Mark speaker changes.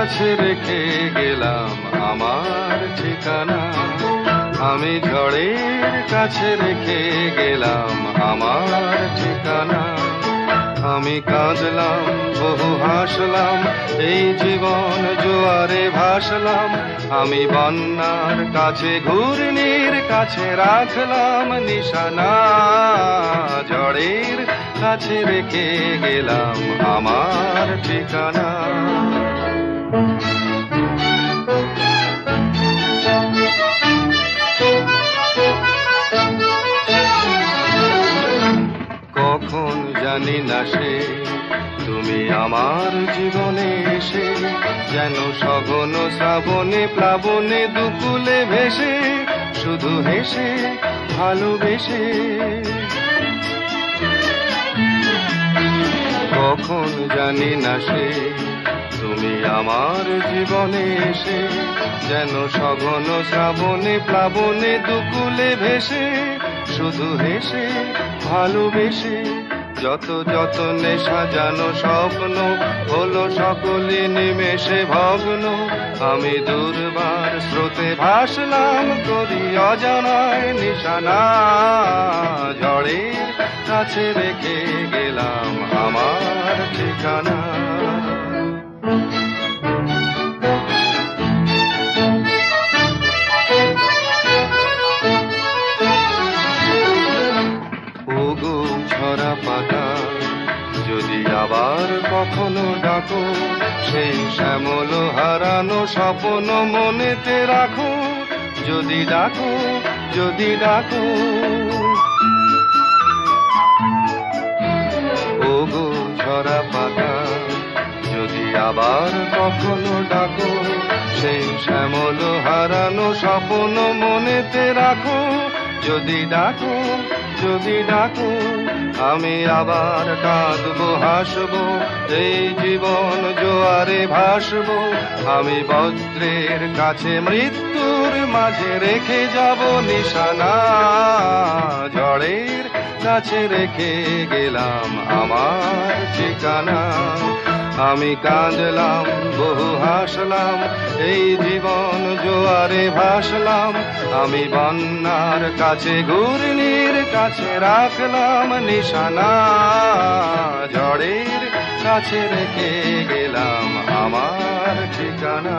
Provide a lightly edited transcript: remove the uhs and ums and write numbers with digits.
Speaker 1: কাছে রেখে গেলাম আমার ঠিকানা। আমি ঝড়ের কাছে রেখে গেলাম আমার ঠিকানা। আমি কাঁদলাম, বহু হাসলাম, এই জীবন জোয়ারে ভাসলাম। আমি বন্যার কাছে, ঘূর্ণির কাছে রাখলাম নিশানা। ঝড়ের কাছে রেখে গেলাম আমার ঠিকানা। কখন জানি না সে তুমি আমার জীবনে এসে, যেন সঘন শ্রাবণে প্লাবনে দুকুলে ভেসে, শুধু হেসে ভালোবেসে। কখন জানি না সে তুমি আমার জীবনে এসে, যেন সঘন শ্রাবণে প্লাবনে দুকুলে ভেসে, শুধু হেসে ভালোবেসে। যত যতনে সাজানো স্বপ্ন হলো সকলে নিমেষে ভগ্ন। আমি দুর্বার স্রোতে ভাসলাম, করি অজানায় নিশানা। ঝড়ের কাছে রেখে গেলাম আমার ঠিকানা। ওগো ঝরা পাতা, যদি আবার কখনো ডাকো, সেই শ্যামল হারানো স্বপ্ন মনেতে রাখো। যদি ডাকো, যদি ডাকো। ওগো ঝরা পাতা, যদি আবার কখনো ডাকো, সেই শ্যামল হারানো স্বপ্ন মনেতে রাখো। যদি ডাকো, যদি ডাকো। আমি আবার কাঁদবো, হাসবো, এই জীবন জোয়ারে ভাসবো। আমি বজ্রের কাছে, মৃত্যুর মাঝে রেখে যাব নিশানা। ঝড়ের কাছে রেখে গেলাম আমার ঠিকানা। আমি কাঁদলাম, বহু হাসলাম, এই জীবন জোয়ারে ভাসলাম। আমি বন্যার কাছে, ঘূর্ণির কাছে রাখলাম নিশানা। ঝড়ের কাছে রেখে গেলাম আমার ঠিকানা।